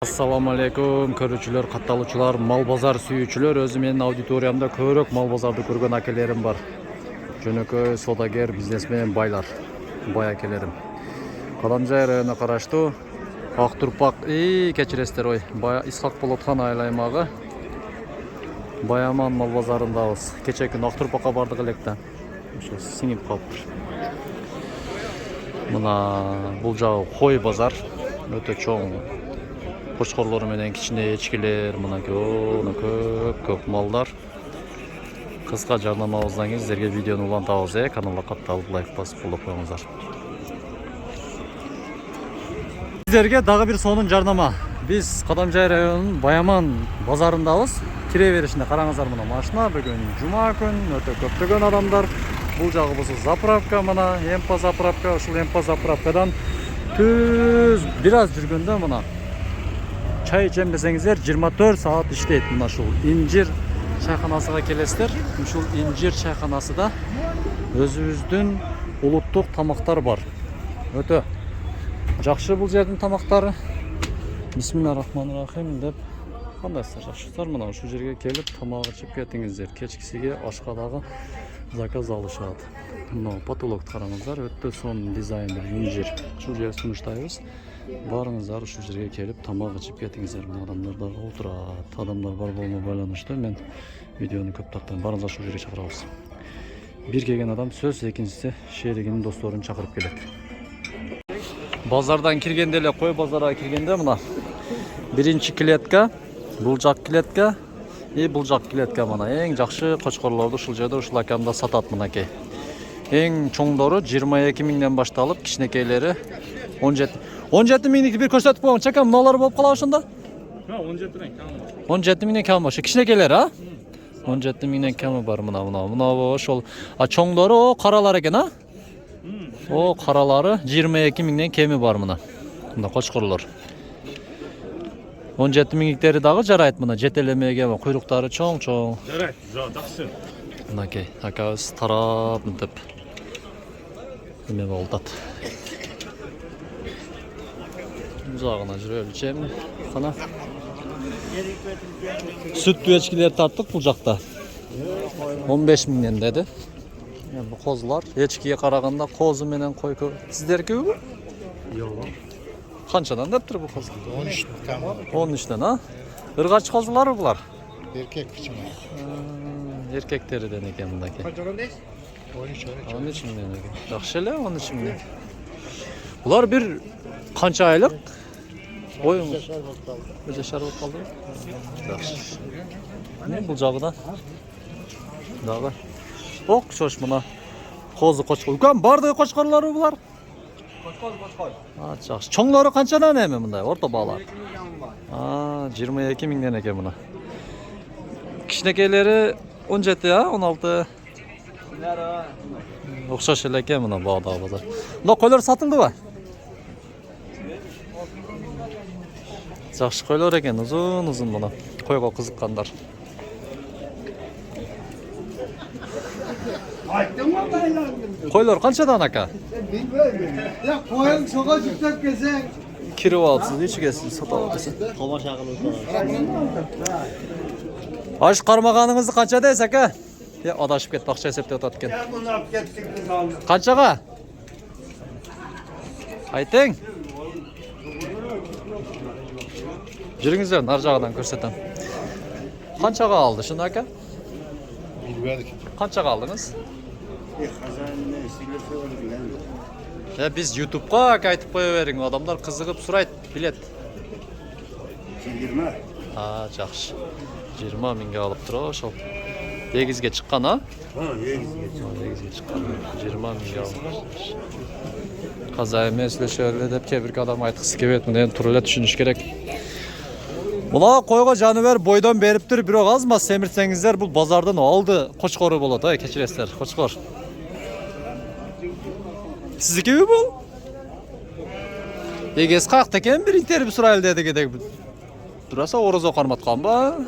Assalamu alaikum көрүүчүлөр, катталуучулар, мал базар сүйүүчүлөр. Өзү менин аудиториямда көбүрөөк мал базарды көргөн акелерим бар. Жөнөкөй содагер, бизнесмен, байлар, бай акелерим. Кадамжай районуна караштуу Ак Турпак, кечиресиздер, Исхак Болоткан айыл аймагы Баяман мал базарындабыз. Кечээ күнү Ак Турпакка бардык электе. Ошо сиңип калыптыр. Мына бул жагы кой базар, өтө чоң. Кошкорлор менен кичине эчкилер, мына көп малдар. Кыска жарнамабыздан кийин сиздерге видеону улантабыз, каналга катталып лайк басып колдоп коюңуздар. Сиздерге дагы бир сонун жарнама. Биз Кадамжай районунун Баяман базарындабыз. Кире беришинде караңыздар, мына машина, бүгүн жума күн, өтө көптөгөн адамдар. Бул жагы болсо заправка, мына Эмпа заправка, ушул Эмпа заправкадан түз бир аз жүргөндө мына чай ичем десеңиздер 24 саат иштейт. Мына ушул инжир чайканасыга келесиздер. Ушул инжир чайканасыда өзүбүздүн улуттук тамактар бар. Өтө жакшы бул жердин тамактары. Бисмиллахиррахманиррахим деп кандайсыздар, жакшысыздар? Мына ушул жерге келип тамак ичип кетиңиздер. Кечкисиге ашка дагы заказ алышат. Мына потолокту караңыздар, өтө сонун дизайн бир инжир. Ушул жерге сунуштайбыз. Барыңыздар ушул жерге келип тамак ичип кетиңиздер. Мына адамдар дагы отурат. Адамдар бар болмой байланыштуу. Мен видеону көп тартам. Барыңыздар ушул жерге чакырабыз. Бир келген адам сөз, экинчиси шеригинин досторун чакырып келет. Базардан киргенде эле, кой базарга киргенде мына биринчи клетка, бул жак клетка, бул жак клетка. Мына эң жакшы кочкорлорду ушул жерде ушул акамда сатат мынакей. Эң чоңдору 22 миңден башталып, кичинекейлери 17 миңдики бир көрсөтүп коюң. Чакам мыналар болуп калабы ошондо? 17 миңден кем ошо кичинекейлер, 17 миңден кеми бар мына ошол. Чоңдору каралар экен, О, каралары 22 миңден кеми бар мына. Мына кочкорлор. 17 миңдиктери дагы жарайт мына, жетелемеге, куйруктары чоң-чоң. Жарайт, жакшы. Мынакей, акабыз тарап мынтип эме болтат. Жагына жүрөлүчү кана. Сүттүү эчкилер тарттык бул жакта. 15 миңден деди. Бул козулар эчкиге караганда козу менен кой көп. Сиздеркиби? Жок. Канчадан дептир бул коз? 13'ten. 13'тен, Иргач козулар булар? Erkek biçimi. Эркектериден экен мынакей. 13 миңден экен. Жакшы эле 13 миңден. Булар бир канча айлык? Боюң. Жашар болуп калды. Жакшы. Мен бул жагыда дагы окшош мына козу кочкор. Үлкөн бардыгы кочкорлору булар? Кочкор. Жакшы. Чоңлору канчадан эми мындай орто баалар? 22 миңден экен мына. Кичинекейлери 17, 16. Окшош эле экен мына баадагы базар. Мына койлор сатылдыбы? Жакшы койлор экен, узун мына. Койго кызыккандар. Койлор канчадан ака? Bilmiyorum. Ya koyun sokağa çıkacak kesen. Кирип алыпсыз, нечеге сатып алыпсыз? Томаш агылып. Аш кармаганыңызды канча дейсиз ака? Адашып кетти, акча эсептеп атат экен. Bunu alıp gittik biz aldık. Канчага? Айтың. Жүрүңүздөр, нар жагынан көрсөтөм. Канчага алды шуну ака? Bilmedik. Канчага алдыңыз? Kazanın eskileri öldüler. Биз YouTube'га айтып кое бериң, адамдар кызыгып сурайт, билет. 20. Жакшы. 20 миңге алыптыр ошол. Эгизге чыккан, Ha, yeriz. Эгизге чыккан. 20 миңге алып. Каза эмес эле деп кээ бир адам айткысы келбейт, мына тура эле түшүнүш керек. Мына койго жаныбар бойдон бериптир, бирок аз мас семирсеңиздер бул базардын алды кочкору болот, кечиресиздер, кочкор. Сиздикиби бул? Эгес какта экен, бир интервью сурайлы дедик. Тураса орозо карматканбы?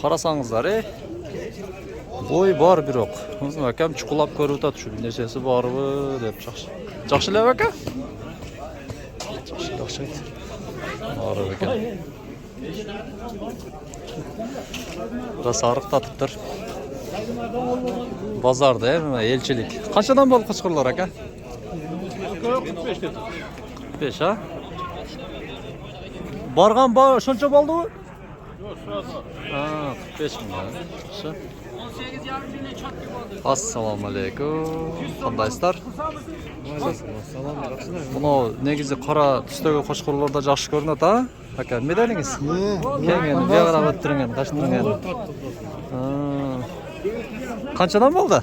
Карасаңыздар, бой бар бирок. Акам чукулап көрүп атат, ушу нерсеси барбы деп жакшы. Жакшы эле ака? Жакшы. Ağır ekan. Biraz sarıqtatibdir. Bozorda, elchilik. Qanchadan bo'ldi qo'chqorlar aka? 45 dedi. 45 ha? Borgan shuncha bo'ldimi? Yo'q, sırası var. Ha, 45 ming. Yaxshi. Assalomu alaykum. Qandaysizlar? Buni negizi qora tusdagi qo'chqorlarda yaxshi ko'rinadi, ha? Aka, nima dedingiz? Kelgan, bu yoqqa o'tirgan, qashtirgan. Ha. Qanchadan bo'ldi?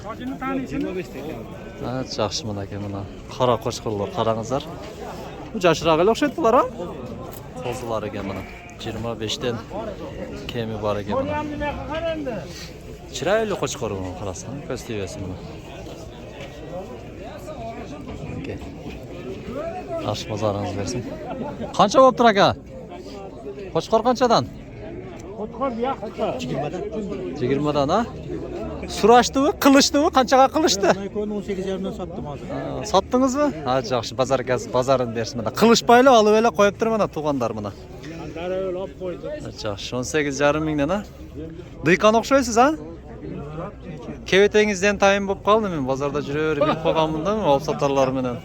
25 ekan. Ha, yaxshi mana aka, mana qora qo'chqorlar, qarangizlar. Bu yoshroqlar o'xshaydi bular, ha? Qo'zilar ekan mana. 25 dan kemi bor ekan mana. Chiroyli qo'chqor bu, qarasam, ko'z tegasi mana. Okay. Yaxshi bozoringiz bersin. Qancha bo'pti aka? Qo'chqor qanchadan? Qo'chqor bu yoqqa 20 dan, ha? Surashdimi, qilishdimi? Qanchaga qilishdi? Men 18,5 dan sotdim hozir. Sotdingizmi? Ha, yaxshi, bozorini bersin mana. Qilishpayli olib ele qo'yib tur mana tug'anlar mana. Darayol olib qo'ydi. Yaxshi, 18,5 mingdan, ha? Diyqon o'xshaysiz, ha? Kevetengizdan tayin bo'lib qoldi men bozorda yuraverib yeb qolganman-da, olib sotarlar bilan.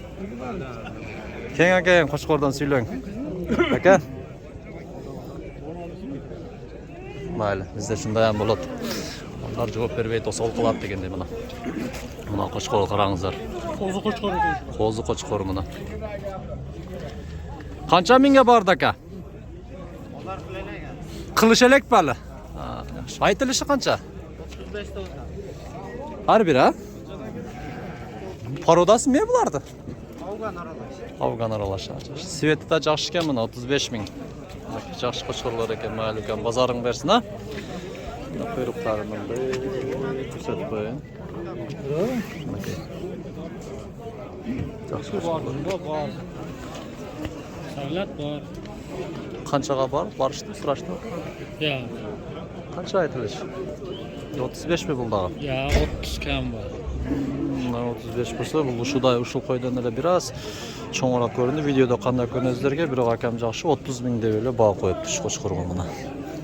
Keng aka ham Qo'chqordan suylang. Aka. Mayli, bizda shunday ham bo'ladi. Ular javob bermay to'sol qiladi deganda mana. Mana Qo'chqor qarangizlar. Qo'zi qo'chqor ekan. Qo'zi Qo'chqor mana. Qancha mingga bordi aka? Qilishelak bali. Ha, yaxshi. Aytilishi qancha? 35 ta. Har biri, ha? Parodasi nima bo'lardi? Afgan aralash. Afgan aralash. Svetida yaxshi ekan mana 35 ming. Yaxshi qo'chqorlar ekan, mayli ekan, bozoring bersin, ha? Quyruqlarini ko'rsatib qo'ying. Okay. Yaxshi qo'chqorlar. Bor. Salat bor. Qanchaga bor? Borishdi, so'rashdi. Ya, Qancha aytilish? 35 mi bo'ldi? ya 30 kam bor. 35 bo'lsa, bu shuday ushul qo'ydan ele biraz cho'ngroq ko'rindi. Videoda qanday ko'rinizlarga, biroq akam yaxshi 30 ming deb ele baho qo'yibdi shu qo'chqorga mana.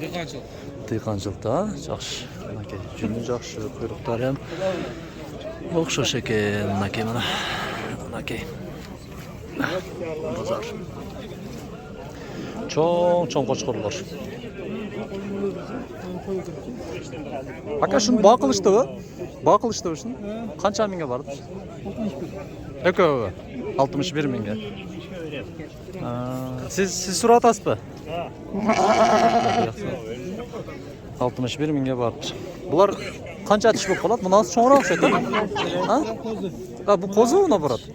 Dehqonchilik. Dehqonchilikda yaxshi. Aka, juni yaxshi, quyruqlari ham o'xshash ekan, aka mana. Aka. Bozor. Cho'ng qo'chqorlar. Aka shuni baho qilishdimi? Baho qilishdimi shuni? Qancha mingga bordi? 61. Aka, 61 mingga. Siz so'ratasizmi? Ha. 61 mingga bordi. Bular qancha atish bo'lib qoladi? Munosib cho'ngroq o'xshaydi. Ha? Ha, bu qo'zi uni boradi.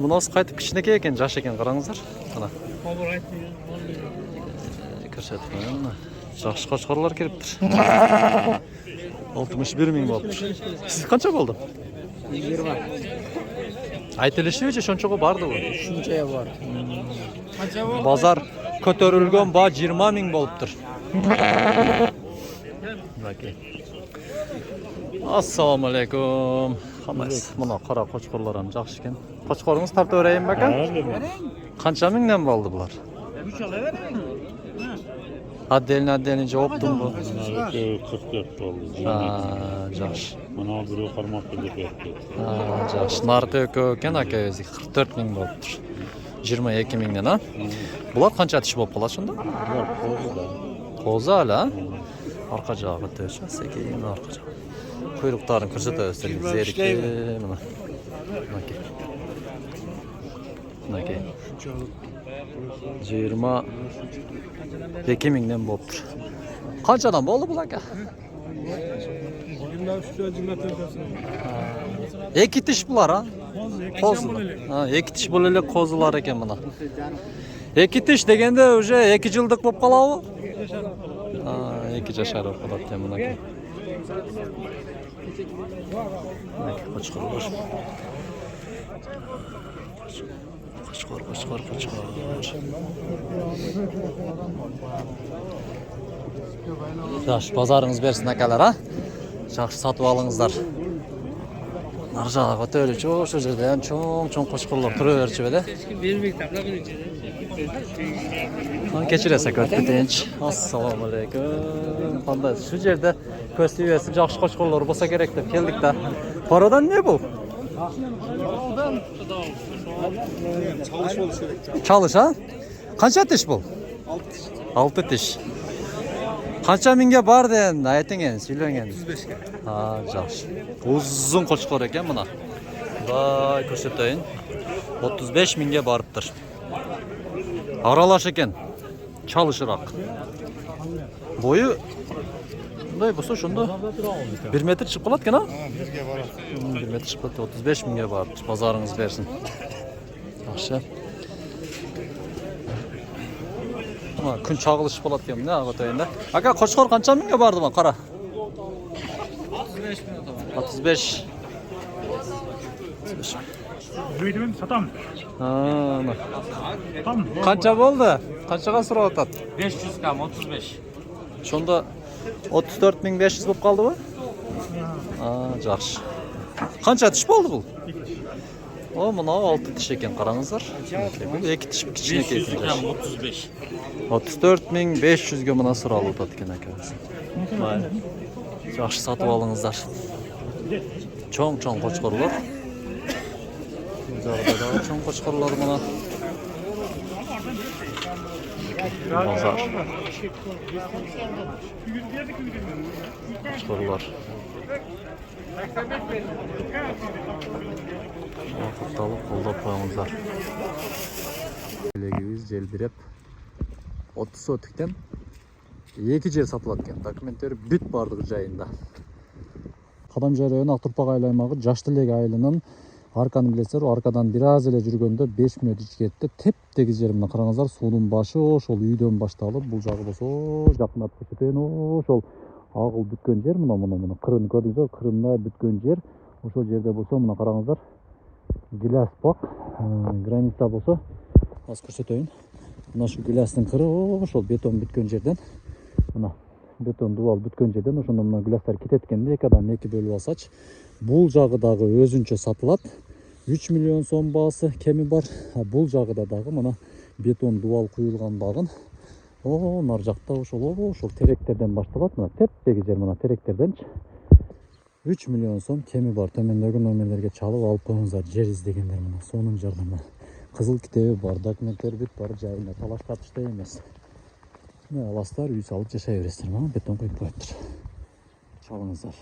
Munosib qaytib kichkinaka ekan, yosh ekan, qarangizlar. Mana. Ko'rsatdim. Yaxshi qo'chqorlar kiribdi. 61 ming bo'ldi. Siz qancha bo'ldi? 20. Aytilishicha shuncha bordi bu. Shuncha bor. Qancha bor? Bozor ko'tarilgan ba 20 ming bo'libdir. Okay. Assalomu alaykum. Hammasi mana qora qo'chqorlar ham yaxshi ekan. Qo'chqoringiz tartaveraymi aka? Qancha mingdan bo'ldi bular? 3 olavering. Отдельно javobdim bu. 44 oldu. Ha, yaxshi. Mana biri qarmoq qilib ketdi. Ha, yaxshi. Narxi ekan aka, 44 ming bo'libdir. 22 mingdan, ha? Bular qancha atish bo'lib qoladi shunda? Bular qo'zida. Qo'zi ala. Orqa jog'i to'sha, sekin orqa jog'i. Quyruqlarini ko'rsatasiz, zerikli mana. Aka. Aka. 22 mingdan bo'libdir. Qanchadan bo'ldi bu aka? Ikki tish bular, ha? Qo'zi. Ha, ikki tish bo'lalik qo'zilar ekan mana. Ikki tish deganda o'sha 2 yillik bo'lib qoladi. Ha, 2 yashar bo'lib qoladi ekan mana aka. Qo'chqorlar. Qo'chqor. Yaxshi, bozoringiz bersin akalar, ha? Yaxshi sotib olingizlar. Narxi o'taylik, o'sha yerda ham cho'ng qo'chqorlar turaverchi edi. Bermek tabla qilinchi. Кечиресек өтүп кетейинчи. Ассаламу алейкум. Кандай şu жерде көз тийбесин жакшы кочкорлор болсо керек деп келдик да. Парадан не бул? Çalış ha? Kança tiş bul? 6 tiş. Kança minge bar den айтыңыз, сүйлөңүз. 35ке. Жакшы. Uzun koçkor eken buna. Vay көрсөтөйүн. 35 minge barıptır. Aralaş eken. Çalışırak. Boyu bunday bolsa şunda 1 metr çıkıp kalat eken ha? 1 metr çıkıp kalat. 35 minge barıptır. Pazarınız versin. Yaxşı. Күн чагылышып калат экен мына агатайында. Ака Кочкор канча миңге барды ма? Кара. 35. Büyüdüm satam. Ana. Tam. Kança boldu? Kançaga сурап атат? 500 kam 35. Şonda 34.500 болып kaldı mı? Жақсы. Kança tiş boldu bul? O mına 6 tiş eken qarаңыздар. 2 tiş kichine 500 kam 35. 34.500 mına suralып атат экен акабыз. Жақсы сатып алыңыздар. Чоң кочкорлор. Жагда да чоң кочкорлор мына. Bozar. Kuşlarlar. To'xtalib qo'llab qo'yingizlar. Legimiz jelbirep 30 sotikdan 2 yer sotilayotgan. Dokumentlari bit bardigi joyinda. Qadamjoy rayoni Aqturpaq айлаймагы Жаштылек айылынын арканы билесиздер, аркадан бир аз эле жүргөндө 5 мүнөт ичкетти. Тептеги жер мына караңыздар, суунун башы ошол үйдөн башталып, бул жагы болсо жакынап кеткен ошол агыл бүткөн жер мына кырын көрдүңүздөр, кырындай бүткөн жер. Ошол жерде болсо мына караңыздар, гиляс бак, граница болсо аз көрсөтөйүн. Мына шу гилястын кыры ошол бетон бүткөн жерден, мына бетон дубал бүткөн жерден ошондо мына гилястар кететкенде эки адам эки бөлүп алсач, бул жагы дагы өзүнчө сатылат. 3 миллион сом баасы кеми бар. Бул жагыда дагы мына бетон дубал куюлган багын. Нар жакта ошол теректерден башталат. Мына тептеги жер мына теректерден 3 миллион сом кеми бар. Төмөндөгү номерлерге чалып алып коюңуздар. Жер издегендер мына сонун жардамы. Кызыл китеби бар, документтер бүт бар, жайында талаш тартышта эмес. Мына аластар үй салып жашай бересиздер. Мына бетон коюп коюптур. Чалыңыздар.